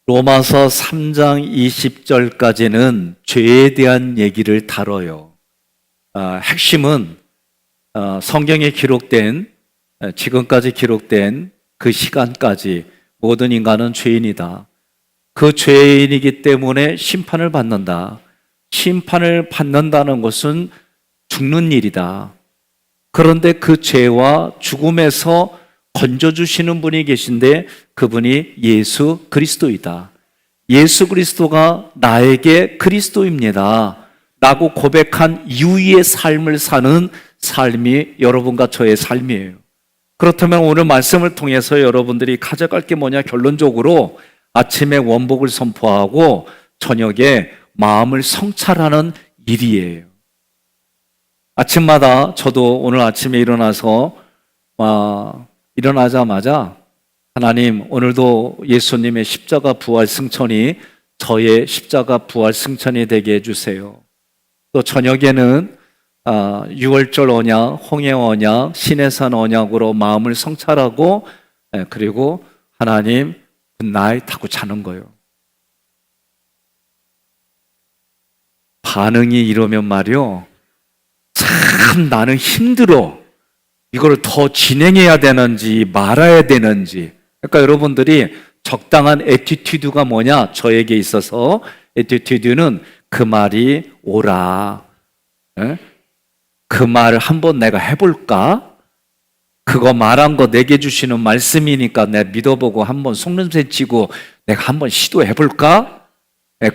로마서 3장 20절까지는 죄에 대한 얘기를 다뤄요. 핵심은 성경에 기록된, 지금까지 기록된 그 시간까지 모든 인간은 죄인이다. 그 죄인이기 때문에 심판을 받는다. 심판을 받는다는 것은 죽는 일이다. 그런데 그 죄와 죽음에서 건져주시는 분이 계신데 그분이 예수 그리스도이다. 예수 그리스도가 나에게 그리스도입니다 라고 고백한 이후의 삶을 사는 삶이 여러분과 저의 삶이에요. 그렇다면 오늘 말씀을 통해서 여러분들이 가져갈 게 뭐냐? 결론적으로 아침에 원복을 선포하고 저녁에 마음을 성찰하는 일이에요. 아침마다 저도 오늘 아침에 일어나자마자 하나님, 오늘도 예수님의 십자가 부활 승천이 저의 십자가 부활 승천이 되게 해주세요. 또 저녁에는 6월절 언약, 홍해 언약, 시내산 언약으로 마음을 성찰하고 그리고 하나님 굿나잇 하고 자는 거예요. 반응이 이러면 말이요, 참 나는 힘들어. 이걸 더 진행해야 되는지 말아야 되는지. 그러니까 여러분들이 적당한 애티튜드가 뭐냐? 저에게 있어서 애티튜드는 그 말이 옳아. 그 말을 한번 내가 해볼까? 그거 말한 거 내게 주시는 말씀이니까 내가 믿어보고 한번 속냄새 치고 내가 한번 시도해볼까?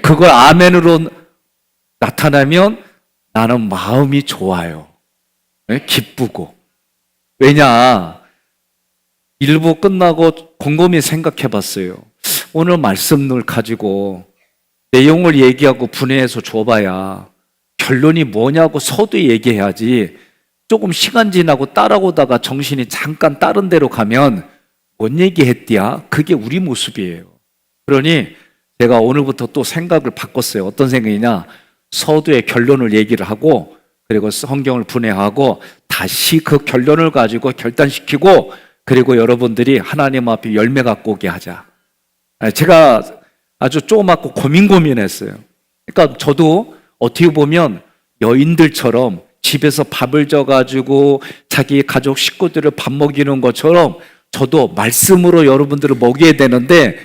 그걸 아멘으로 나타나면 나는 마음이 좋아요. 기쁘고. 왜냐? 일부 끝나고 곰곰이 생각해 봤어요. 오늘 말씀을 가지고 내용을 얘기하고 분해해서 줘봐야 결론이 뭐냐고 서두에 얘기해야지. 조금 시간 지나고 따라오다가 정신이 잠깐 다른 데로 가면 뭔 얘기했디야? 그게 우리 모습이에요. 그러니 제가 오늘부터 또 생각을 바꿨어요. 어떤 생각이냐? 서두에 결론을 얘기를 하고 그리고 성경을 분해하고 다시 그 결론을 가지고 결단시키고 그리고 여러분들이 하나님 앞에 열매 갖고 오게 하자. 제가 아주 조그맣고 고민했어요. 그러니까 저도 어떻게 보면 여인들처럼 집에서 밥을 져가지고 자기 가족 식구들을 밥 먹이는 것처럼 저도 말씀으로 여러분들을 먹여야 되는데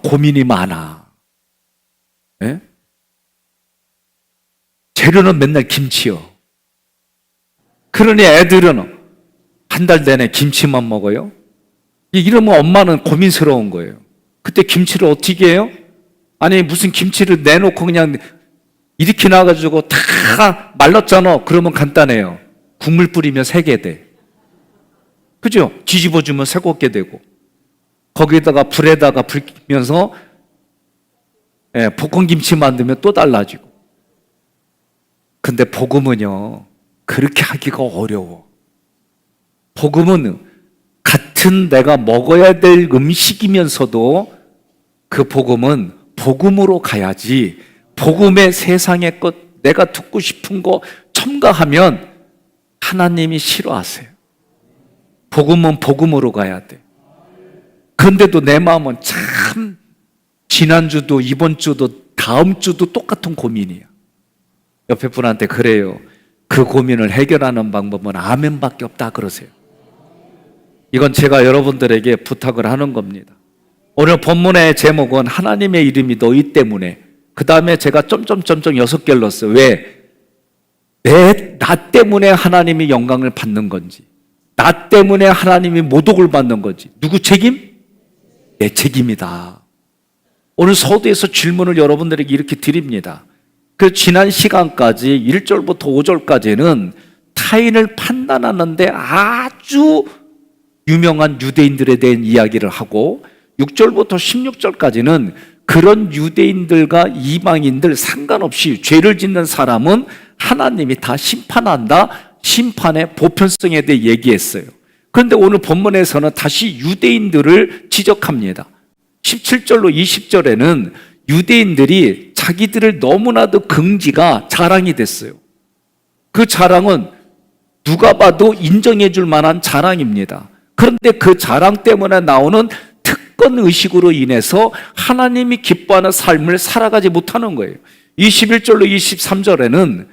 고민이 많아. 네? 재료는 맨날 김치요. 그러니 애들은 한 달 내내 김치만 먹어요. 이러면 엄마는 고민스러운 거예요. 그때 김치를 어떻게 해요? 아니 무슨 김치를 내놓고 그냥 이렇게 놔가지고 다 말랐잖아. 그러면 간단해요. 국물 뿌리면 새게 돼. 그죠? 뒤집어주면 새겁게 되고 거기다가 불에다가 불면서 볶음김치 만들면 또 달라지고. 근데 복음은요 그렇게 하기가 어려워. 복음은 같은 내가 먹어야 될 음식이면서도 그 복음은 복음으로 가야지. 복음의 세상의 것 내가 듣고 싶은 거 첨가하면 하나님이 싫어하세요. 복음은 복음으로 가야 돼. 그런데도 내 마음은 참 지난주도 이번 주도 다음 주도 똑같은 고민이야. 옆에 분한테 그래요. 그 고민을 해결하는 방법은 아멘밖에 없다 그러세요. 이건 제가 여러분들에게 부탁을 하는 겁니다. 오늘 본문의 제목은 하나님의 이름이 너희 때문에. 그 다음에 제가 점점점점 6개를 넣었어요. 왜? 나 때문에 하나님이 영광을 받는 건지, 나 때문에 하나님이 모독을 받는 건지. 누구 책임? 내 책임이다. 오늘 서두에서 질문을 여러분들에게 이렇게 드립니다. 그 지난 시간까지 1절부터 5절까지는 타인을 판단하는데 아주 유명한 유대인들에 대한 이야기를 하고 6절부터 16절까지는 그런 유대인들과 이방인들 상관없이 죄를 짓는 사람은 하나님이 다 심판한다. 심판의 보편성에 대해 얘기했어요. 그런데 오늘 본문에서는 다시 유대인들을 지적합니다. 17절로 20절에는 유대인들이 자기들을 너무나도 긍지가 자랑이 됐어요. 그 자랑은 누가 봐도 인정해 줄 만한 자랑입니다. 그런데 그 자랑 때문에 나오는 패권 의식으로 인해서 하나님이 기뻐하는 삶을 살아가지 못하는 거예요. 21절로 23절에는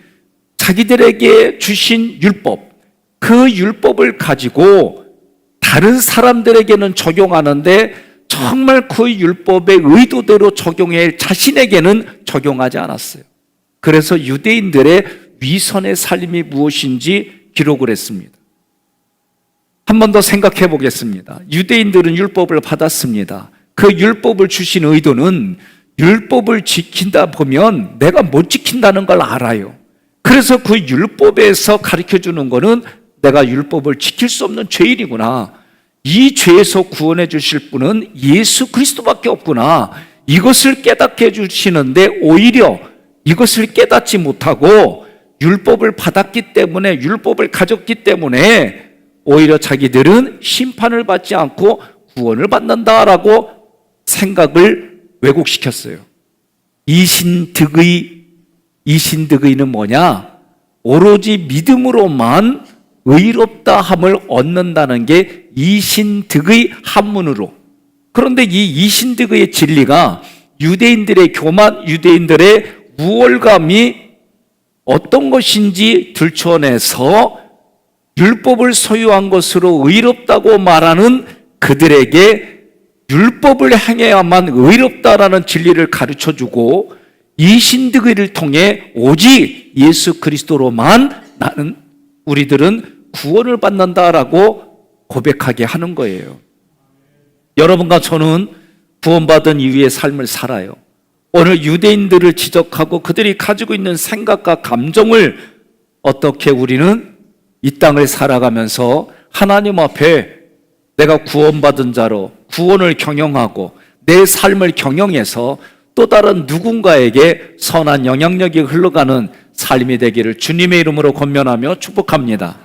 자기들에게 주신 율법, 그 율법을 가지고 다른 사람들에게는 적용하는데 정말 그 율법의 의도대로 적용해 자신에게는 적용하지 않았어요. 그래서 유대인들의 위선의 삶이 무엇인지 기록을 했습니다. 한 번 더 생각해 보겠습니다. 유대인들은 율법을 받았습니다. 그 율법을 주신 의도는 율법을 지킨다 보면 내가 못 지킨다는 걸 알아요. 그래서 그 율법에서 가르쳐 주는 거는 내가 율법을 지킬 수 없는 죄인이구나. 이 죄에서 구원해 주실 분은 예수 그리스도밖에 없구나. 이것을 깨닫게 해주시는데 오히려 이것을 깨닫지 못하고 율법을 받았기 때문에, 율법을 가졌기 때문에 오히려 자기들은 심판을 받지 않고 구원을 받는다라고 생각을 왜곡시켰어요. 이신득의는 뭐냐? 오로지 믿음으로만 의롭다 함을 얻는다는 게 이신득의 한문으로. 그런데 이 이신득의 진리가 유대인들의 교만, 유대인들의 우월감이 어떤 것인지 들춰내서 율법을 소유한 것으로 의롭다고 말하는 그들에게 율법을 행해야만 의롭다라는 진리를 가르쳐주고, 이신득의를 통해 오직 예수 그리스도로만 우리들은 구원을 받는다라고 고백하게 하는 거예요. 여러분과 저는 구원받은 이후의 삶을 살아요. 오늘 유대인들을 지적하고 그들이 가지고 있는 생각과 감정을 어떻게 우리는 이 땅을 살아가면서 하나님 앞에 내가 구원받은 자로 구원을 경영하고 내 삶을 경영해서 또 다른 누군가에게 선한 영향력이 흘러가는 삶이 되기를 주님의 이름으로 권면하며 축복합니다.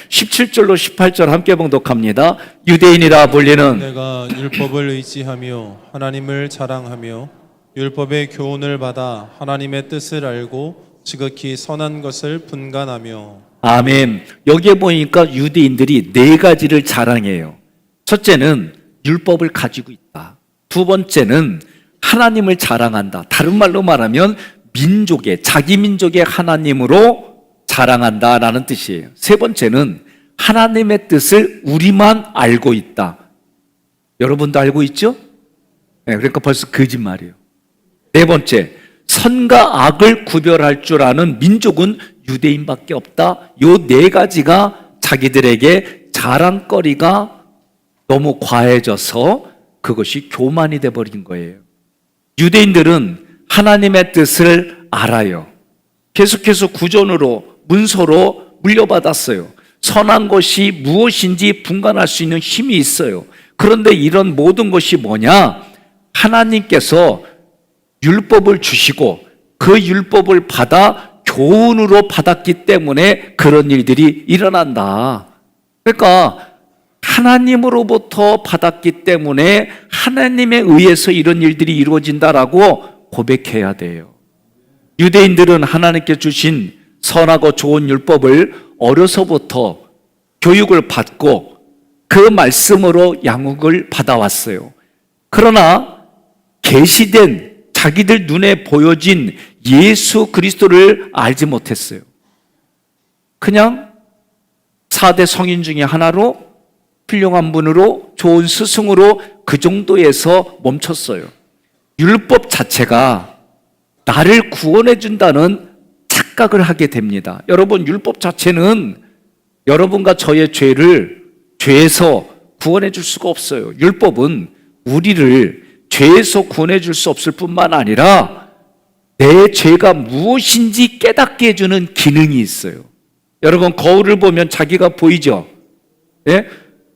17절로 18절 함께 봉독합니다. 유대인이라 불리는 내가 율법을 의지하며 하나님을 자랑하며 율법의 교훈을 받아 하나님의 뜻을 알고 지극히 선한 것을 분간하며. 아멘. 여기에 보니까 유대인들이 네 가지를 자랑해요. 첫째는 율법을 가지고 있다. 두 번째는 하나님을 자랑한다. 다른 말로 말하면 자기 민족의 하나님으로 자랑한다라는 뜻이에요. 세 번째는 하나님의 뜻을 우리만 알고 있다. 여러분도 알고 있죠? 네, 그러니까 벌써 거짓말이에요. 네 번째, 선과 악을 구별할 줄 아는 민족은 유대인밖에 없다. 요 네 가지가 자기들에게 자랑거리가 너무 과해져서 그것이 교만이 돼버린 거예요. 유대인들은 하나님의 뜻을 알아요. 계속해서 구전으로, 문서로 물려받았어요. 선한 것이 무엇인지 분간할 수 있는 힘이 있어요. 그런데 이런 모든 것이 뭐냐? 하나님께서 율법을 주시고 그 율법을 받아 교훈으로 받았기 때문에 그런 일들이 일어난다. 그러니까 하나님으로부터 받았기 때문에 하나님에 의해서 이런 일들이 이루어진다라고 고백해야 돼요. 유대인들은 하나님께 주신 선하고 좋은 율법을 어려서부터 교육을 받고 그 말씀으로 양육을 받아왔어요. 그러나 계시된 자기들 눈에 보여진 예수 그리스도를 알지 못했어요. 그냥 4대 성인 중에 하나로, 훌륭한 분으로, 좋은 스승으로 그 정도에서 멈췄어요. 율법 자체가 나를 구원해 준다는 착각을 하게 됩니다. 여러분, 율법 자체는 여러분과 저의 죄에서 구원해 줄 수가 없어요. 율법은 우리를 죄에서 구원해 줄 수 없을 뿐만 아니라 내 죄가 무엇인지 깨닫게 해주는 기능이 있어요. 여러분, 거울을 보면 자기가 보이죠? 예?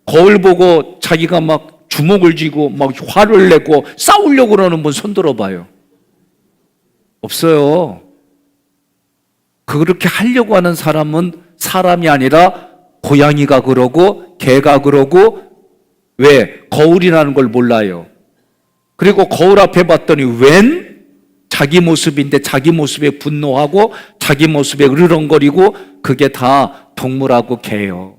거울 보고 자기가 막 주먹을 쥐고 막 화를 내고 싸우려고 그러는 분 손 들어봐요. 없어요. 그렇게 하려고 하는 사람은 사람이 아니라 고양이가 그러고 개가 그러고, 왜? 거울이라는 걸 몰라요. 그리고 거울 앞에 봤더니 웬 자기 모습인데 자기 모습에 분노하고 자기 모습에 으르렁거리고, 그게 다 동물하고 개예요.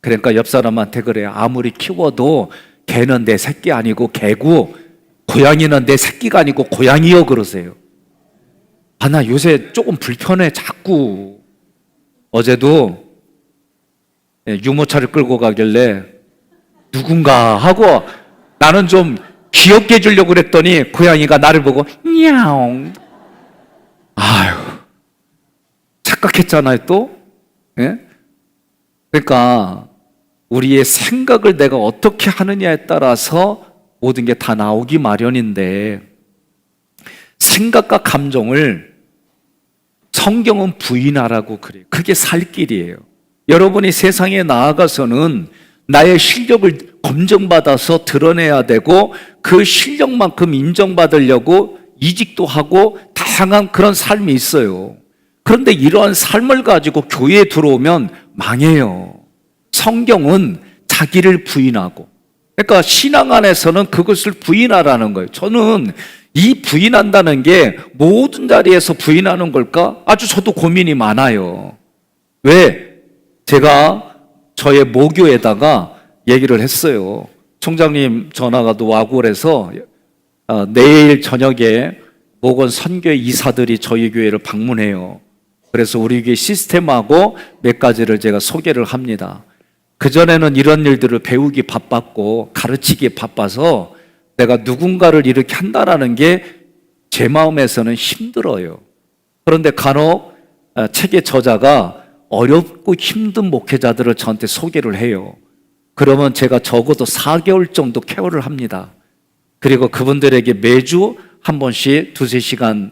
그러니까 옆 사람한테 그래요. 아무리 키워도 개는 내 새끼 아니고 개고 고양이는 내 새끼가 아니고 고양이요 그러세요. 아, 나 요새 조금 불편해 자꾸. 어제도 유모차를 끌고 가길래 누군가 하고 나는 좀 귀엽게 해주려고 그랬더니 고양이가 나를 보고 냐옹. 아유, 착각했잖아요 또. 예? 그러니까 우리의 생각을 내가 어떻게 하느냐에 따라서 모든 게 다 나오기 마련인데, 생각과 감정을 성경은 부인하라고 그래요. 그게 살 길이에요. 여러분이 세상에 나아가서는 나의 실력을 검증받아서 드러내야 되고 그 실력만큼 인정받으려고 이직도 하고 다양한 그런 삶이 있어요. 그런데 이러한 삶을 가지고 교회에 들어오면 망해요. 성경은 자기를 부인하고, 그러니까 신앙 안에서는 그것을 부인하라는 거예요. 저는 이 부인한다는 게 모든 자리에서 부인하는 걸까? 아주 저도 고민이 많아요. 왜? 제가 저의 모교에다가 얘기를 했어요. 총장님 전화가 또 와고 그래서 내일 저녁에 모건 선교 이사들이 저희 교회를 방문해요. 그래서 우리 교회 시스템하고 몇 가지를 제가 소개를 합니다. 그전에는 이런 일들을 배우기 바빴고 가르치기 바빠서 내가 누군가를 이렇게 한다라는 게 제 마음에서는 힘들어요. 그런데 간혹 책의 저자가 어렵고 힘든 목회자들을 저한테 소개를 해요. 그러면 제가 적어도 4개월 정도 케어를 합니다. 그리고 그분들에게 매주 한 번씩 2-3시간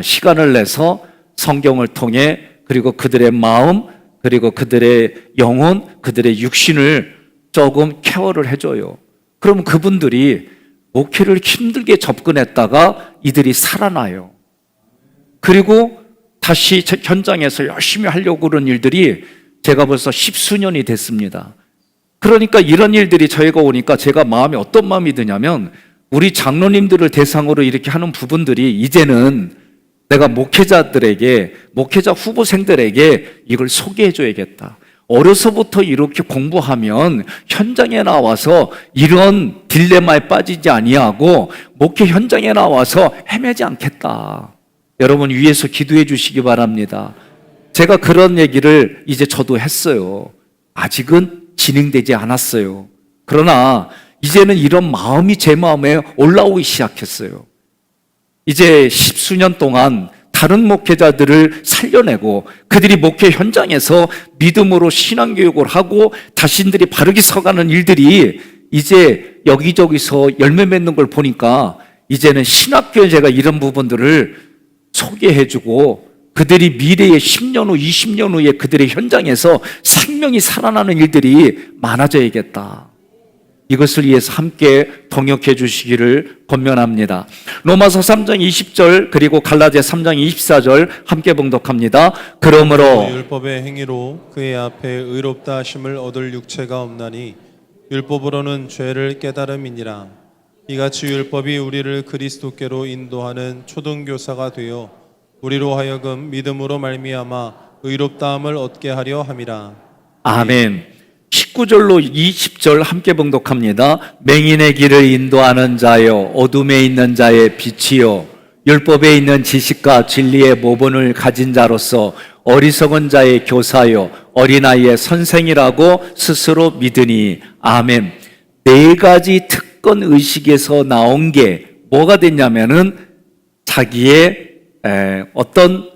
시간을 내서 성경을 통해 그리고 그들의 마음 그리고 그들의 영혼, 그들의 육신을 조금 케어를 해줘요. 그럼 그분들이 목회를 힘들게 접근했다가 이들이 살아나요. 그리고 다시 현장에서 열심히 하려고 그런 일들이 제가 벌써 10수년이 됐습니다. 그러니까 이런 일들이 저희가 오니까 제가 마음이 어떤 마음이 드냐면, 우리 장로님들을 대상으로 이렇게 하는 부분들이 이제는 내가 목회자들에게, 목회자 후보생들에게 이걸 소개해줘야겠다. 어려서부터 이렇게 공부하면 현장에 나와서 이런 딜레마에 빠지지 아니하고 목회 현장에 나와서 헤매지 않겠다. 여러분 위에서 기도해 주시기 바랍니다. 제가 그런 얘기를 이제 저도 했어요. 아직은 진행되지 않았어요. 그러나 이제는 이런 마음이 제 마음에 올라오기 시작했어요. 이제 10수년 동안 다른 목회자들을 살려내고 그들이 목회 현장에서 믿음으로 신앙교육을 하고 자신들이 바르게 서가는 일들이 이제 여기저기서 열매 맺는 걸 보니까 이제는 신학교에 제가 이런 부분들을 소개해주고 그들이 미래의 10년 후, 20년 후에 그들의 현장에서 생명이 살아나는 일들이 많아져야겠다. 이것을 위해서 함께 동역해 주시기를 권면합니다. 로마서 3장 20절 그리고 갈라디아 3장 24절 함께 봉독합니다. 그러므로 율법의 행위로 그의 앞에 의롭다 하심을 얻을 육체가 없나니 율법으로는 죄를 깨달음이니라. 이같이 율법이 우리를 그리스도께로 인도하는 초등교사가 되어 우리로 하여금 믿음으로 말미암아 의롭다함을 얻게 하려 함이라. 아멘. 19절로 20절 함께 봉독합니다. 맹인의 길을 인도하는 자여, 어둠에 있는 자의 빛이요, 율법에 있는 지식과 진리의 모본을 가진 자로서 어리석은 자의 교사요, 어린아이의 선생이라고 스스로 믿으니. 아멘. 4가지 특권 의식에서 나온 게 뭐가 됐냐면은 자기의 어떤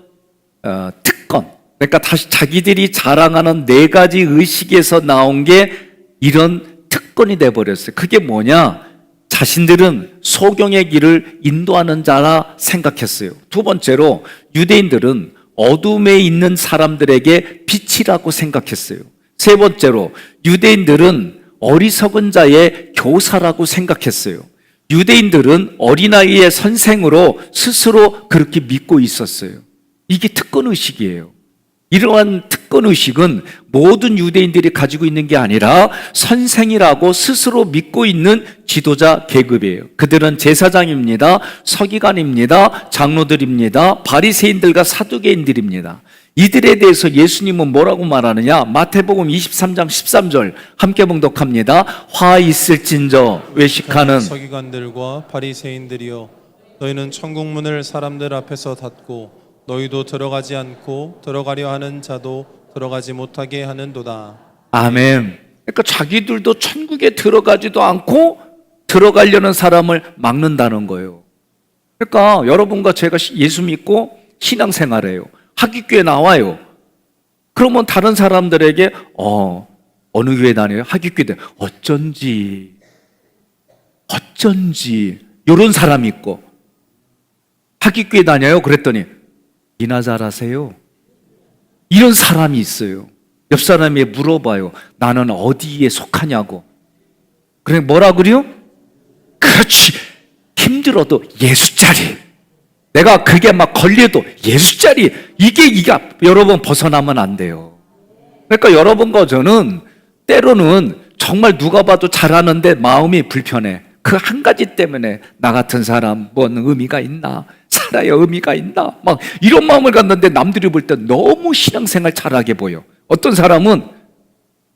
특권, 그러니까 다시 자기들이 자랑하는 4가지 의식에서 나온 게 이런 특권이 돼버렸어요. 그게 뭐냐? 자신들은 소경의 길을 인도하는 자라 생각했어요. 두 번째로 유대인들은 어둠에 있는 사람들에게 빛이라고 생각했어요. 세 번째로 유대인들은 어리석은 자의 교사라고 생각했어요. 유대인들은 어린아이의 선생으로 스스로 그렇게 믿고 있었어요. 이게 특권의식이에요. 이러한 특권의식은 모든 유대인들이 가지고 있는 게 아니라 선생이라고 스스로 믿고 있는 지도자 계급이에요. 그들은 제사장입니다. 서기관입니다. 장로들입니다. 바리새인들과 사두개인들입니다. 이들에 대해서 예수님은 뭐라고 말하느냐? 마태복음 23장 13절 함께 봉독합니다. 화 있을진저 외식하는 서기관들과 바리새인들이여, 너희는 천국문을 사람들 앞에서 닫고 너희도 들어가지 않고 들어가려 하는 자도 들어가지 못하게 하는도다. 아멘. 그러니까 자기들도 천국에 들어가지도 않고 들어가려는 사람을 막는다는 거예요. 그러니까 여러분과 제가 예수 믿고 신앙생활해요. 하기교회 나와요. 그러면 다른 사람들에게 어느 교회 다녀요? 하기교회 어쩐지 이런 사람이 있고, 하기교회 다녀요? 그랬더니 이나 잘하세요? 이런 사람이 있어요. 옆 사람이 물어봐요. 나는 어디에 속하냐고. 그래 뭐라 그래요? 그렇지. 힘들어도 예수짜리. 내가 그게 막 걸려도 예수짜리. 이게 여러분 벗어나면 안 돼요. 그러니까 여러분과 저는 때로는 정말 누가 봐도 잘하는데 마음이 불편해. 그 한 가지 때문에 나 같은 사람 뭔 의미가 있나? 살아야 의미가 있나? 막 이런 마음을 갖는데 남들이 볼 때 너무 신앙생활 잘하게 보여. 어떤 사람은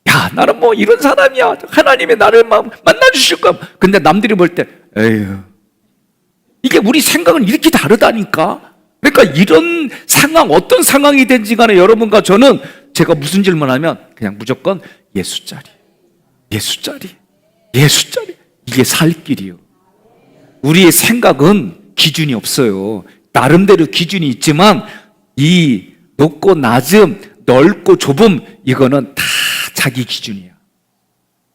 야 나는 뭐 이런 사람이야. 하나님이 나를 만나주실 거야. 근데 남들이 볼 때 에휴, 이게 우리 생각은 이렇게 다르다니까. 그러니까 이런 상황, 어떤 상황이 된지 간에 여러분과 저는 제가 무슨 질문하면 그냥 무조건 예수짜리. 이게 살 길이요. 우리의 생각은 기준이 없어요. 나름대로 기준이 있지만 이 높고 낮음, 넓고 좁음, 이거는 다 자기 기준이야.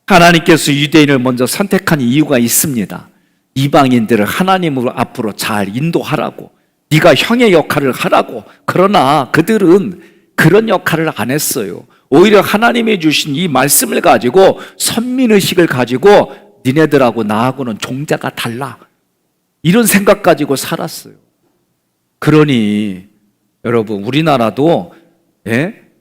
하나님께서 유대인을 먼저 선택한 이유가 있습니다. 이방인들을 하나님 앞으로 잘 인도하라고, 네가 형의 역할을 하라고. 그러나 그들은 그런 역할을 안 했어요. 오히려 하나님이 주신 이 말씀을 가지고 선민의식을 가지고 니네들하고 나하고는 종자가 달라, 이런 생각 가지고 살았어요. 그러니 여러분, 우리나라도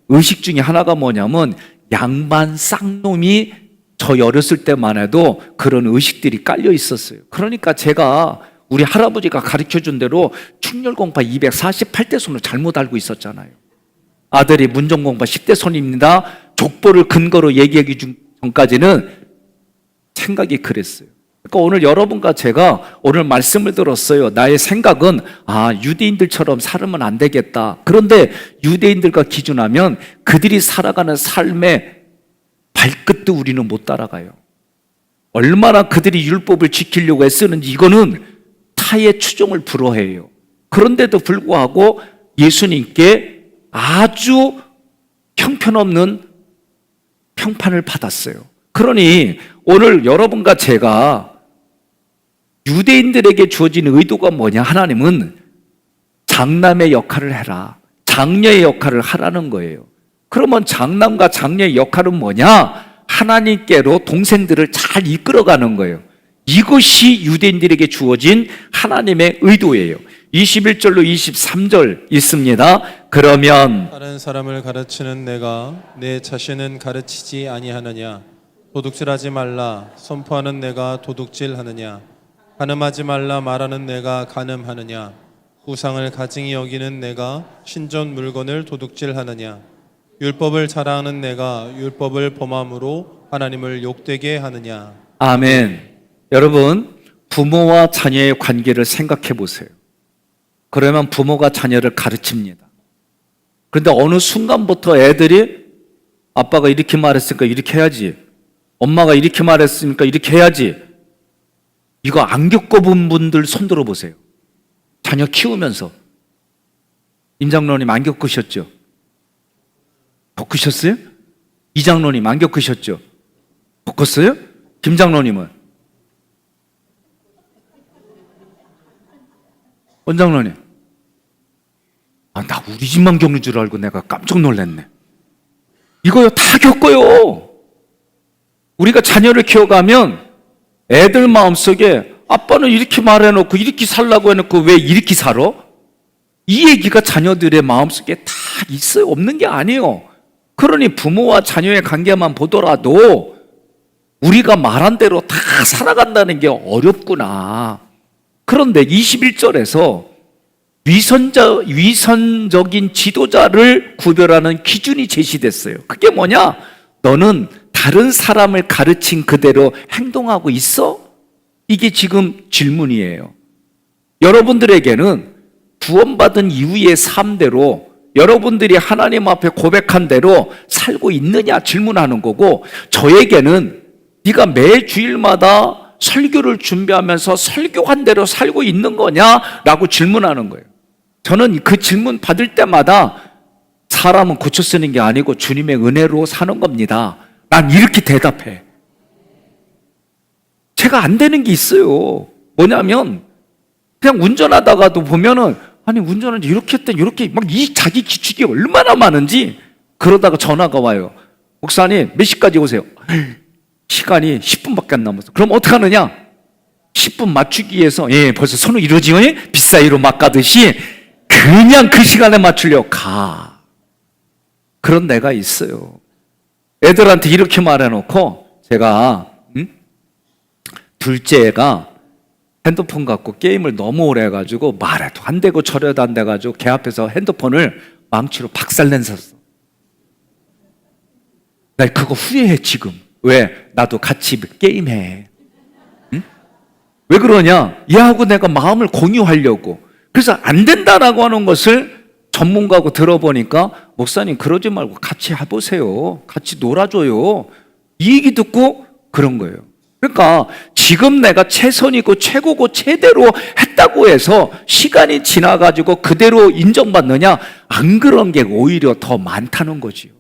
의식 중에 하나가 뭐냐면 양반 쌍놈이, 저희 어렸을 때만 해도 그런 의식들이 깔려 있었어요. 그러니까 제가 우리 할아버지가 가르쳐준 대로 충렬공파 248대 손을 잘못 알고 있었잖아요. 아들이 문정공파 10대 손입니다. 족보를 근거로 얘기하기 전까지는 생각이 그랬어요. 그러니까 오늘 여러분과 제가 오늘 말씀을 들었어요. 나의 생각은 유대인들처럼 살면 안 되겠다. 그런데 유대인들과 기준하면 그들이 살아가는 삶의 발끝도 우리는 못 따라가요. 얼마나 그들이 율법을 지키려고 애쓰는지 이거는 타의 추종을 불허해요. 그런데도 불구하고 예수님께 아주 형편없는 평판을 받았어요. 그러니 오늘 여러분과 제가 유대인들에게 주어진 의도가 뭐냐? 하나님은 장남의 역할을 해라, 장녀의 역할을 하라는 거예요. 그러면 장남과 장녀의 역할은 뭐냐? 하나님께로 동생들을 잘 이끌어가는 거예요. 이것이 유대인들에게 주어진 하나님의 의도예요. 21절로 23절 있습니다. 그러면 다른 사람을 가르치는 내가 내 자신은 가르치지 아니하느냐? 도둑질하지 말라 선포하는 내가 도둑질하느냐? 간음하지 말라 말하는 내가 간음하느냐? 우상을 가증히 여기는 내가 신전 물건을 도둑질하느냐? 율법을 자랑하는 내가 율법을 범함으로 하나님을 욕되게 하느냐? 아멘. 여러분, 부모와 자녀의 관계를 생각해 보세요. 그러면 부모가 자녀를 가르칩니다. 그런데 어느 순간부터 애들이 아빠가 이렇게 말했으니까 이렇게 해야지, 엄마가 이렇게 말했으니까 이렇게 해야지. 이거 안 겪어본 분들 손 들어보세요. 자녀 키우면서. 임 장로님 안 겪으셨죠? 겪으셨어요? 이 장로님 안 겪으셨죠? 겪었어요? 김 장로님은? 원 장로님? 나 우리 집만 겪는 줄 알고 내가 깜짝 놀랐네. 이거요 다 겪어요. 우리가 자녀를 키워가면 애들 마음속에 아빠는 이렇게 말해놓고 이렇게 살라고 해놓고 왜 이렇게 살아? 이 얘기가 자녀들의 마음속에 다 있어요. 없는 게 아니에요. 그러니 부모와 자녀의 관계만 보더라도 우리가 말한 대로 다 살아간다는 게 어렵구나. 그런데 21절에서 위선적인 지도자를 구별하는 기준이 제시됐어요. 그게 뭐냐? 너는 다른 사람을 가르친 그대로 행동하고 있어? 이게 지금 질문이에요. 여러분들에게는 구원받은 이후의 삶대로 여러분들이 하나님 앞에 고백한 대로 살고 있느냐 질문하는 거고, 저에게는 네가 매 주일마다 설교를 준비하면서 설교한 대로 살고 있는 거냐라고 질문하는 거예요. 저는 그 질문 받을 때마다 사람은 고쳐 쓰는 게 아니고 주님의 은혜로 사는 겁니다. 난 이렇게 대답해. 제가 안 되는 게 있어요. 뭐냐면 그냥 운전하다가도 보면은 아니 운전을 이렇게 했더니 이렇게 막 이 자기 기축이 얼마나 많은지, 그러다가 전화가 와요. 목사님 몇 시까지 오세요? 시간이 10분밖에 안 남았어. 그럼 어떻게 하느냐? 10분 맞추기 위해서 벌써 손을 이러지, 비싸이로 막 가듯이 그냥 그 시간에 맞추려고 가. 그런 내가 있어요. 애들한테 이렇게 말해놓고 제가 둘째 애가 핸드폰 갖고 게임을 너무 오래 해가지고 말해도 안 되고 저래도 안 돼가지고 걔 앞에서 핸드폰을 망치로 박살냈었어. 나 그거 후회해 지금. 왜? 나도 같이 게임해. 응? 왜 그러냐? 얘하고 내가 마음을 공유하려고. 그래서 안 된다라고 하는 것을 전문가하고 들어보니까 목사님 그러지 말고 같이 해보세요. 같이 놀아줘요. 이 얘기 듣고 그런 거예요. 그러니까 지금 내가 최선이고 최고고 최대로 했다고 해서 시간이 지나가지고 그대로 인정받느냐? 안 그런 게 오히려 더 많다는 거지요.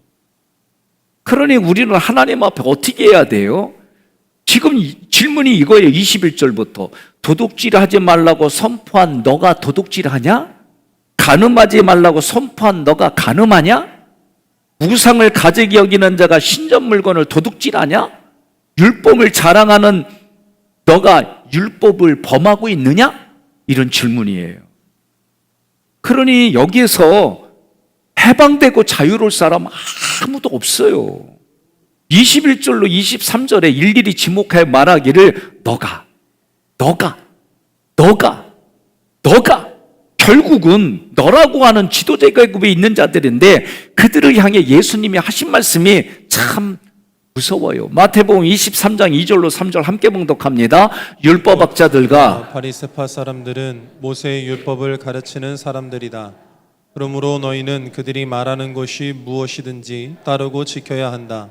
그러니 우리는 하나님 앞에 어떻게 해야 돼요? 지금 질문이 이거예요. 21절부터 도둑질하지 말라고 선포한 너가 도둑질하냐? 간음하지 말라고 선포한 너가 간음하냐? 우상을 가지게 여기는 자가 신전 물건을 도둑질하냐? 율법을 자랑하는 너가 율법을 범하고 있느냐? 이런 질문이에요. 그러니 여기에서 해방되고 자유로울 사람 아무도 없어요. 21절로 23절에 일일이 지목해 말하기를 너가 결국은 너라고 하는 지도자 계급에 있는 자들인데 그들을 향해 예수님이 하신 말씀이 참 무서워요. 마태복음 23장 2절로 3절 함께 봉독합니다. 율법학자들과 바리새파 사람들은 모세의 율법을 가르치는 사람들이다. 그러므로 너희는 그들이 말하는 것이 무엇이든지 따르고 지켜야 한다.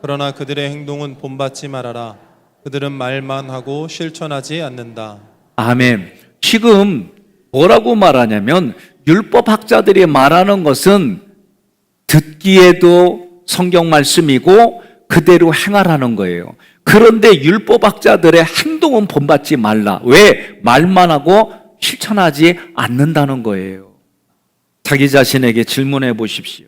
그러나 그들의 행동은 본받지 말아라. 그들은 말만 하고 실천하지 않는다. 아멘. 지금 뭐라고 말하냐면 율법학자들이 말하는 것은 듣기에도 성경 말씀이고 그대로 행하라는 거예요. 그런데 율법학자들의 행동은 본받지 말라. 왜? 말만 하고 실천하지 않는다는 거예요. 자기 자신에게 질문해 보십시오.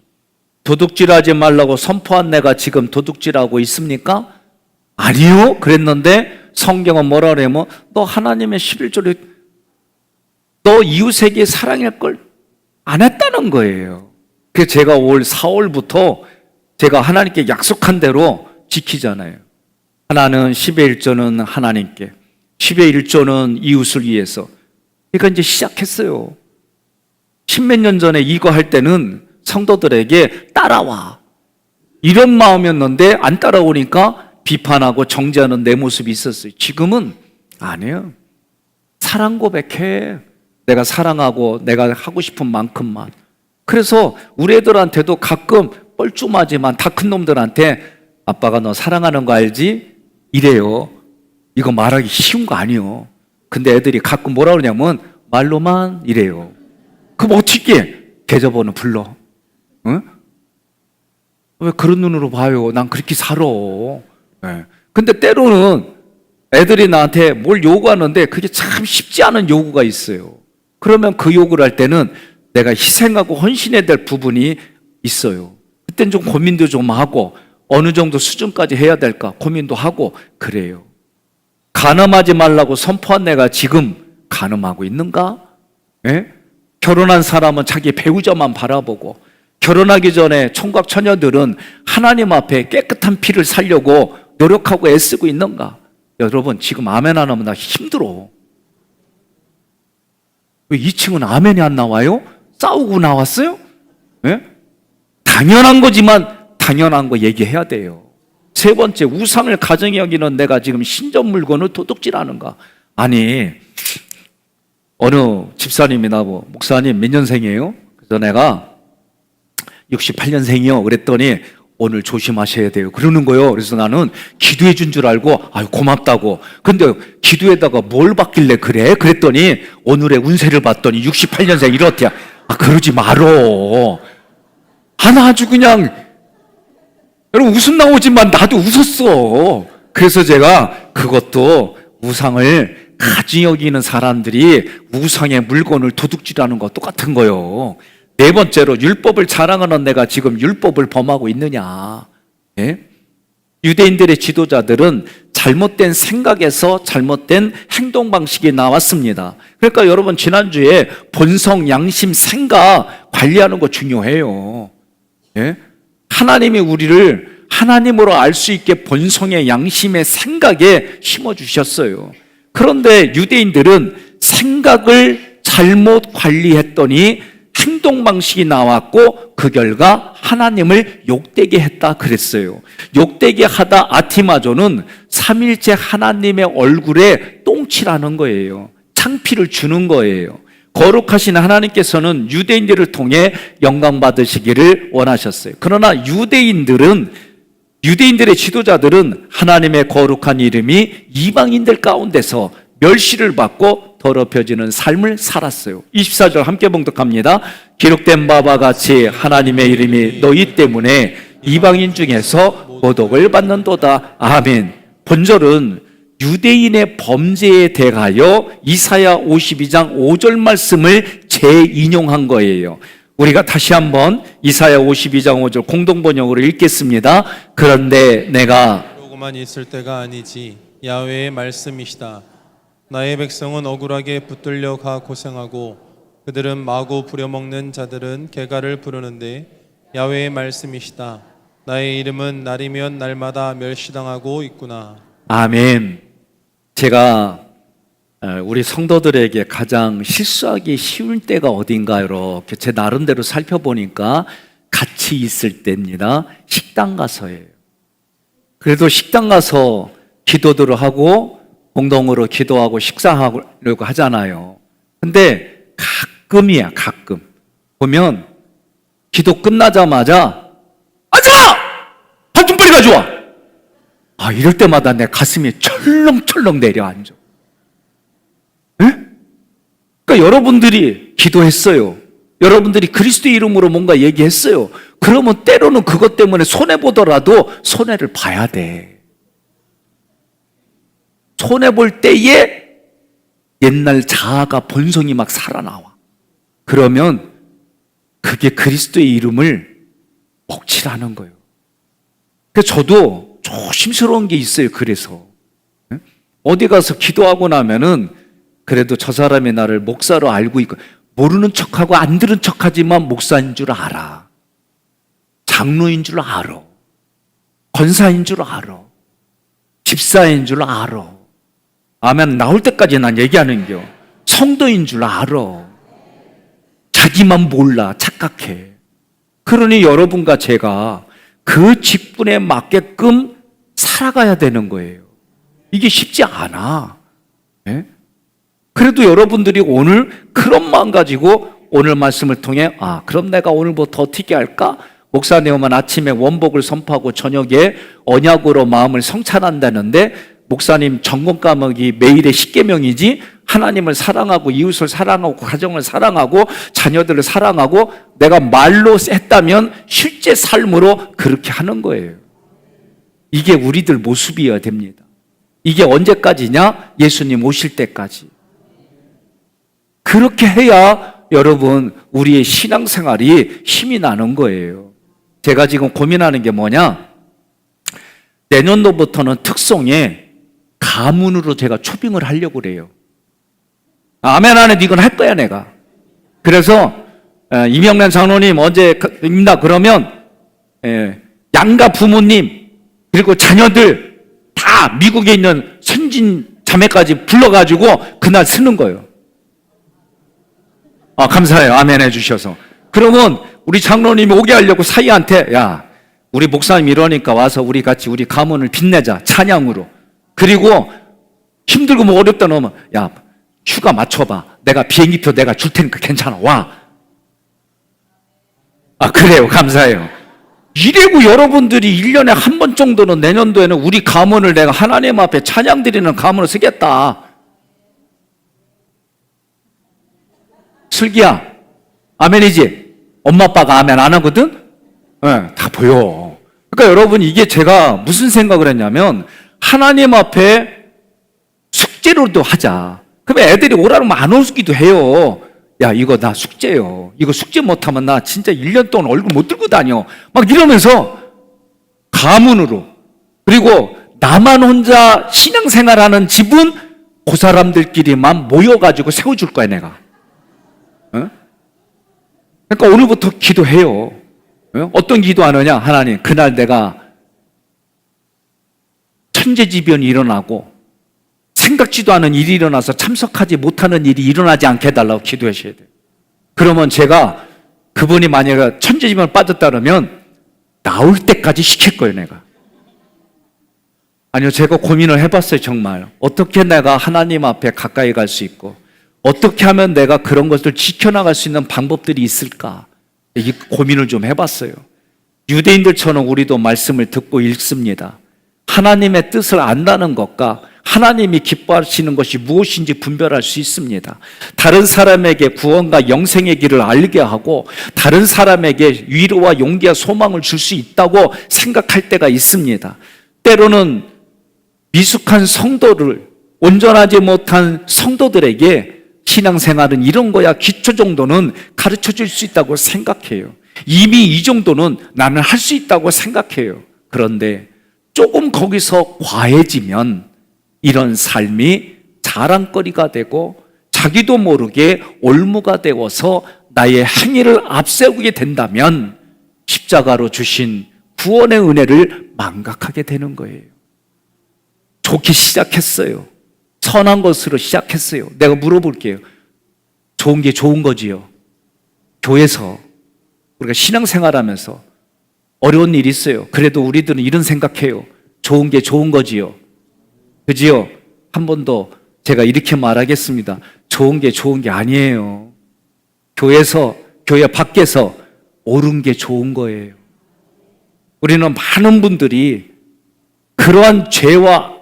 도둑질하지 말라고 선포한 내가 지금 도둑질하고 있습니까? 아니요. 그랬는데 성경은 뭐라 그러냐면 너 하나님의 11조를 너 이웃에게 사랑할 걸 안 했다는 거예요. 그래서 제가 올 4월부터 제가 하나님께 약속한 대로 지키잖아요. 하나는 10의 1조는 하나님께, 10의 1조는 이웃을 위해서. 그러니까 이제 시작했어요. 10몇 년 전에 이거 할 때는 성도들에게 따라와 이런 마음이었는데 안 따라오니까 비판하고 정죄하는 내 모습이 있었어요. 지금은 아니에요. 사랑 고백해. 내가 사랑하고 내가 하고 싶은 만큼만. 그래서 우리 애들한테도 가끔 뻘쭘하지만 다 큰 놈들한테 아빠가 너 사랑하는 거 알지? 이래요. 이거 말하기 쉬운 거 아니에요. 근데 애들이 가끔 뭐라 그러냐면 말로만 이래요. 그럼 어떻게 해? 계좌번호 불러. 응? 왜 그런 눈으로 봐요? 난 그렇게 살아. 네. 근데 때로는 애들이 나한테 뭘 요구하는데 그게 참 쉽지 않은 요구가 있어요. 그러면 그 요구를 할 때는 내가 희생하고 헌신해야 될 부분이 있어요. 그땐 좀 고민도 좀 하고 어느 정도 수준까지 해야 될까 고민도 하고 그래요. 간음하지 말라고 선포한 내가 지금 간음하고 있는가? 예? 결혼한 사람은 자기 배우자만 바라보고 결혼하기 전에 총각 처녀들은 하나님 앞에 깨끗한 피를 살려고 노력하고 애쓰고 있는가? 여러분 지금 아멘 안 하면 나 힘들어. 왜 2층은 아멘이 안 나와요? 싸우고 나왔어요? 예? 당연한 거지만 당연한 거 얘기해야 돼요. 세 번째, 우상을 가정에 여기는 내가 지금 신전 물건을 도둑질하는가? 아니, 어느 집사님이 나보고, 목사님 몇 년생이에요? 그래서 내가 68년생이요. 그랬더니 오늘 조심하셔야 돼요. 그러는 거예요. 그래서 나는 기도해 준 줄 알고, 아유, 고맙다고. 근데 기도에다가 뭘 받길래 그래? 그랬더니 오늘의 운세를 봤더니 68년생 이렇대요. 아, 그러지 말어. 하나 아주 그냥, 여러분 웃음 나오지만 나도 웃었어. 그래서 제가 그것도 우상을 가지 여기는 사람들이 우상의 물건을 도둑질하는 거 똑같은 거예요. 네 번째로, 율법을 자랑하는 내가 지금 율법을 범하고 있느냐. 예? 유대인들의 지도자들은 잘못된 생각에서 잘못된 행동 방식이 나왔습니다. 그러니까 여러분, 지난주에 본성, 양심, 생각 관리하는 거 중요해요. 예? 하나님이 우리를 하나님으로 알 수 있게 본성의 양심의 생각에 심어주셨어요. 그런데 유대인들은 생각을 잘못 관리했더니 행동 방식이 나왔고 그 결과 하나님을 욕되게 했다 그랬어요. 욕되게 하다 아티마조는 삼일째 하나님의 얼굴에 똥칠하는 거예요. 창피를 주는 거예요. 거룩하신 하나님께서는 유대인들을 통해 영광 받으시기를 원하셨어요. 그러나 유대인들의 지도자들은 하나님의 거룩한 이름이 이방인들 가운데서 멸시를 받고 더럽혀지는 삶을 살았어요. 24절 함께 봉독합니다. 기록된 바와 같이 하나님의 이름이 너희 때문에 이방인 중에서 모독을 받는도다. 아멘. 본절은 유대인의 범죄에 대하여 이사야 52장 5절 말씀을 재인용한 거예요. 우리가 다시 한번 이사야 52장 5절 공동번역으로 읽겠습니다. 그런데 내가 그러고만 있을 때가 아니지 야훼의 말씀이시다. 나의 백성은 억울하게 붙들려 가 고생하고 그들은 마구 부려먹는 자들은 개가를 부르는데 야훼의 말씀이시다. 나의 이름은 날이면 날마다 멸시당하고 있구나. 아멘. 제가 우리 성도들에게 가장 실수하기 쉬운 때가 어딘가 이렇게 제 나름대로 살펴보니까 같이 있을 때입니다. 식당 가서예요. 그래도 식당 가서 기도들을 하고 공동으로 기도하고 식사하려고 하잖아요. 근데 가끔이야, 가끔. 보면 기도 끝나자마자 앉아! 밥 좀 빨리 가져와! 아, 이럴 때마다 내 가슴이 철렁철렁 내려앉아. 예? 그러니까 여러분들이 기도했어요. 여러분들이 그리스도의 이름으로 뭔가 얘기했어요. 그러면 때로는 그것 때문에 손해보더라도 손해를 봐야 돼. 손해볼 때에 옛날 자아가 본성이 막 살아나와. 그러면 그게 그리스도의 이름을 먹칠하는 거예요. 그래서 저도 조심스러운 게 있어요. 그래서 어디 가서 기도하고 나면은 그래도 저 사람이 나를 목사로 알고 있고, 모르는 척하고 안 들은 척하지만 목사인 줄 알아. 장로인 줄 알아. 권사인 줄 알아. 집사인 줄 알아. 아멘. 나올 때까지 난 얘기하는겨. 성도인 줄 알아. 자기만 몰라. 착각해. 그러니 여러분과 제가 그 직분에 맞게끔 살아가야 되는 거예요. 이게 쉽지 않아. 네? 그래도 여러분들이 오늘 그런 마음 가지고 오늘 말씀을 통해, 아, 그럼 내가 오늘부터 어떻게 할까? 목사님은 아침에 원복을 선포하고 저녁에 언약으로 마음을 성찬한다는데, 목사님 전공 과목이 매일의 10계명이지 하나님을 사랑하고 이웃을 사랑하고 가정을 사랑하고 자녀들을 사랑하고 내가 말로 했다면 실제 삶으로 그렇게 하는 거예요. 이게 우리들 모습이어야 됩니다. 이게 언제까지냐? 예수님 오실 때까지. 그렇게 해야 여러분 우리의 신앙생활이 힘이 나는 거예요. 제가 지금 고민하는 게 뭐냐? 내년도부터는 특송에 가문으로 제가 초빙을 하려고 그래요. 아멘 안 해도 이건 할 거야 내가. 그래서 이명란 장로님 언제 입니다 그러면 양가 부모님 그리고 자녀들 다 미국에 있는 선진 자매까지 불러가지고 그날 쓰는 거예요. 감사해요. 아멘 해주셔서. 그러면 우리 장로님이 오게 하려고 사이한테, 야, 우리 목사님 이러니까 와서 우리 같이 우리 가문을 빛내자. 찬양으로. 그리고 힘들고 뭐 어렵다 놓으면, 야, 휴가 맞춰봐. 내가 비행기표 내가 줄 테니까 괜찮아. 와. 그래요. 감사해요. 이래고 여러분들이 1년에 한 번 정도는 내년도에는 우리 가문을 내가 하나님 앞에 찬양 드리는 가문을 쓰겠다. 슬기야, 아멘이지? 엄마 아빠가 아멘 안 하거든? 네, 다 보여. 그러니까 여러분, 이게 제가 무슨 생각을 했냐면, 하나님 앞에 숙제로도 하자. 그러면 애들이 오라면 안 오기도 해요. 야, 이거 나 숙제요. 이거 숙제 못하면 나 진짜 1년 동안 얼굴 못 들고 다녀. 막 이러면서 가문으로. 그리고 나만 혼자 신앙생활하는 집은 그 사람들끼리만 모여가지고 세워줄 거야, 내가. 그러니까 오늘부터 기도해요. 어떤 기도하느냐? 하나님, 그날 내가 천재지변이 일어나고 생각지도 않은 일이 일어나서 참석하지 못하는 일이 일어나지 않게 해달라고 기도하셔야 돼요. 그러면 제가 그분이 만약에 천재지변을 빠졌다 그러면 나올 때까지 시킬 거예요, 내가. 아니요, 제가 고민을 해봤어요, 정말. 어떻게 내가 하나님 앞에 가까이 갈 수 있고 어떻게 하면 내가 그런 것을 지켜나갈 수 있는 방법들이 있을까? 이 고민을 좀 해봤어요. 유대인들처럼 우리도 말씀을 듣고 읽습니다. 하나님의 뜻을 안다는 것과 하나님이 기뻐하시는 것이 무엇인지 분별할 수 있습니다. 다른 사람에게 구원과 영생의 길을 알게 하고 다른 사람에게 위로와 용기와 소망을 줄 수 있다고 생각할 때가 있습니다. 때로는 미숙한 성도를, 온전하지 못한 성도들에게 신앙생활은 이런 거야, 기초 정도는 가르쳐 줄 수 있다고 생각해요. 이미 이 정도는 나는 할 수 있다고 생각해요. 그런데 조금 거기서 과해지면 이런 삶이 자랑거리가 되고 자기도 모르게 올무가 되어서 나의 행위를 앞세우게 된다면 십자가로 주신 구원의 은혜를 망각하게 되는 거예요. 좋게 시작했어요. 선한 것으로 시작했어요. 내가 물어볼게요. 좋은 게 좋은 거지요? 교회에서 우리가 신앙생활하면서 어려운 일이 있어요. 그래도 우리들은 이런 생각해요. 좋은 게 좋은 거지요? 그지요? 한 번 더 제가 이렇게 말하겠습니다. 좋은 게 좋은 게 아니에요. 교회에서, 교회 밖에서 옳은 게 좋은 거예요. 우리는 많은 분들이 그러한 죄와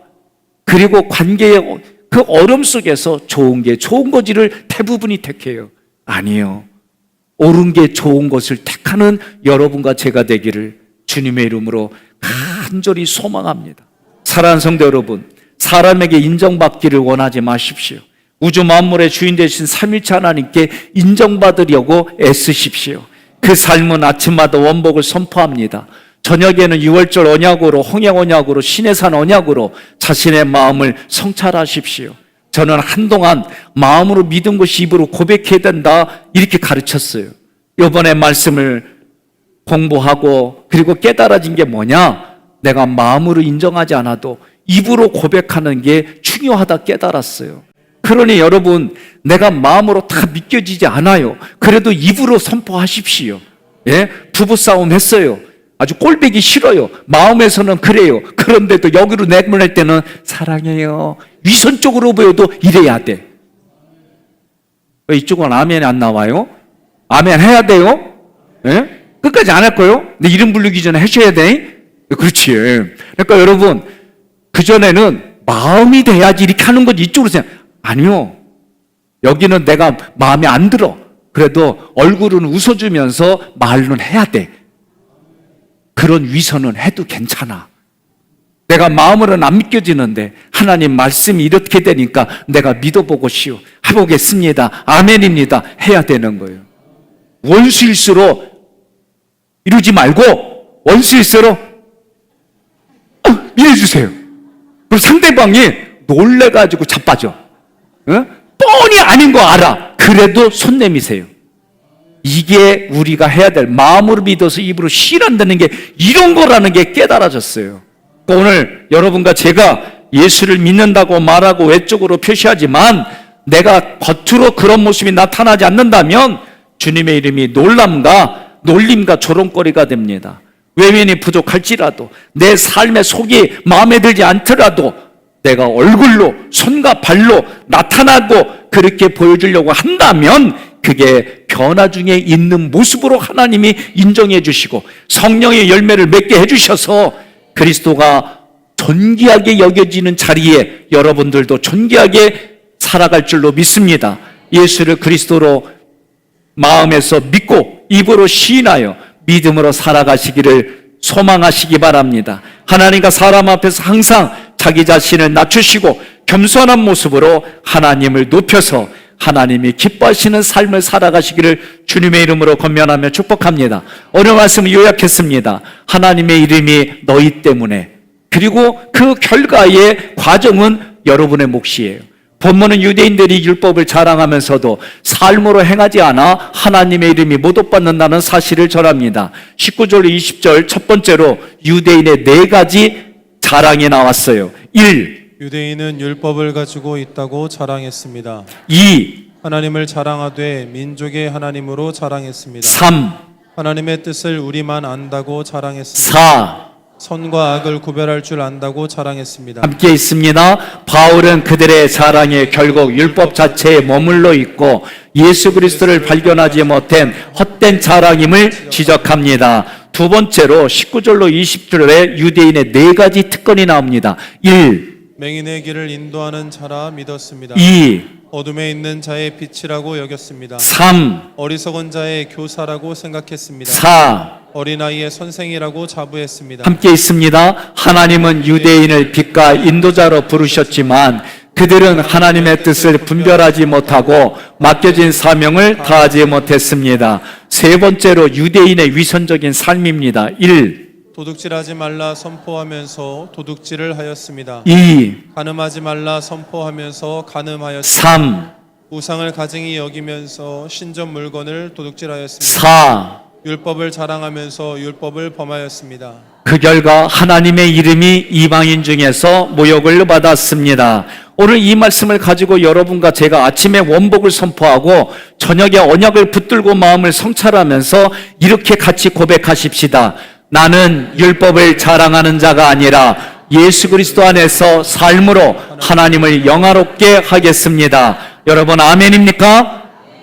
그리고 관계의 그 어려움 속에서 좋은 게 좋은 거지를 대부분이 택해요. 아니에요. 옳은 게 좋은 것을 택하는 여러분과 제가 되기를 주님의 이름으로 간절히 소망합니다. 사랑하는 성도 여러분, 사람에게 인정받기를 원하지 마십시오. 우주 만물의 주인 되신 삼위일체 하나님께 인정받으려고 애쓰십시오. 그 삶은 아침마다 원복을 선포합니다. 저녁에는 유월절 언약으로, 홍해 언약으로, 시내산 언약으로 자신의 마음을 성찰하십시오. 저는 한동안 마음으로 믿은 것이 입으로 고백해야 된다 이렇게 가르쳤어요. 이번에 말씀을 공부하고 그리고 깨달아진 게 뭐냐? 내가 마음으로 인정하지 않아도 입으로 고백하는 게 중요하다 깨달았어요. 그러니 여러분, 내가 마음으로 다 믿겨지지 않아요. 그래도 입으로 선포하십시오. 예? 부부싸움 했어요. 아주 꼴보기 싫어요. 마음에서는 그래요. 그런데도 여기로 내보낼 때는 사랑해요. 위선적으로 보여도 이래야 돼. 왜 이쪽은 아멘 안 나와요? 아멘 해야 돼요? 예? 끝까지 안 할 거요? 내 이름 부르기 전에 하셔야 돼? 그렇지. 그러니까 여러분, 그전에는 마음이 돼야지 이렇게 하는 거지 이쪽으로 생각. 아니요. 여기는 내가 마음에 안 들어. 그래도 얼굴은 웃어주면서 말은 해야 돼. 그런 위선은 해도 괜찮아. 내가 마음으로는 안 믿겨지는데 하나님 말씀이 이렇게 되니까 내가 믿어보고시오. 해보겠습니다. 아멘입니다. 해야 되는 거예요. 원수일수록 이러지 말고 원수일수록 믿어주세요. 그리고 상대방이 놀래가지고 자빠져. 뻔히 아닌 거 알아. 그래도 손 내미세요. 이게 우리가 해야 될, 마음으로 믿어서 입으로 실현되는 게 이런 거라는 게 깨달아졌어요. 그러니까 오늘 여러분과 제가 예수를 믿는다고 말하고 외적으로 표시하지만 내가 겉으로 그런 모습이 나타나지 않는다면 주님의 이름이 놀림과 조롱거리가 됩니다. 외면이 부족할지라도 내 삶의 속이 마음에 들지 않더라도 내가 얼굴로 손과 발로 나타나고 그렇게 보여주려고 한다면 그게 변화 중에 있는 모습으로 하나님이 인정해 주시고 성령의 열매를 맺게 해주셔서 그리스도가 존귀하게 여겨지는 자리에 여러분들도 존귀하게 살아갈 줄로 믿습니다. 예수를 그리스도로 마음에서 믿고 입으로 시인하여 믿음으로 살아가시기를 소망하시기 바랍니다. 하나님과 사람 앞에서 항상 자기 자신을 낮추시고 겸손한 모습으로 하나님을 높여서 하나님이 기뻐하시는 삶을 살아가시기를 주님의 이름으로 권면하며 축복합니다. 오늘 말씀을 요약했습니다. 하나님의 이름이 너희 때문에, 그리고 그 결과의 과정은 여러분의 몫이에요. 본문은 유대인들이 율법을 자랑하면서도 삶으로 행하지 않아 하나님의 이름이 모독받는다는 사실을 전합니다. 19절 20절 첫 번째로 유대인의 4가지 자랑이 나왔어요. 1. 유대인은 율법을 가지고 있다고 자랑했습니다. 2. 하나님을 자랑하되 민족의 하나님으로 자랑했습니다. 3. 하나님의 뜻을 우리만 안다고 자랑했습니다. 4. 선과 악을 구별할 줄 안다고 자랑했습니다. 함께 있습니다. 바울은 그들의 자랑이 결국 율법 자체에 머물러 있고 예수 그리스도를 발견하지 못한 헛된 자랑임을 지적합니다. 두 번째로 19절로 20절에 유대인의 4가지 특권이 나옵니다. 1. 맹인의 길을 인도하는 자라 믿었습니다. 2. 어둠에 있는 자의 빛이라고 여겼습니다. 3. 어리석은 자의 교사라고 생각했습니다. 4. 어린아이의 선생이라고 자부했습니다. 함께 있습니다. 하나님은 유대인을 빛과 인도자로 부르셨지만 그들은 하나님의 뜻을 분별하지 못하고 맡겨진 사명을 다하지 못했습니다. 세 번째로 유대인의 위선적인 삶입니다. 1. 도둑질하지 말라 선포하면서 도둑질을 하였습니다. 2. 간음하지 말라 선포하면서 간음하였습니다. 3. 우상을 가증히 여기면서 신전 물건을 도둑질하였습니다. 4. 율법을 자랑하면서 율법을 범하였습니다. 그 결과 하나님의 이름이 이방인 중에서 모욕을 받았습니다. 오늘 이 말씀을 가지고 여러분과 제가 아침에 원복을 선포하고 저녁에 언약을 붙들고 마음을 성찰하면서 이렇게 같이 고백하십시다. 나는 율법을 자랑하는 자가 아니라 예수 그리스도 안에서 삶으로 하나님을 영화롭게 하겠습니다. 여러분 아멘입니까?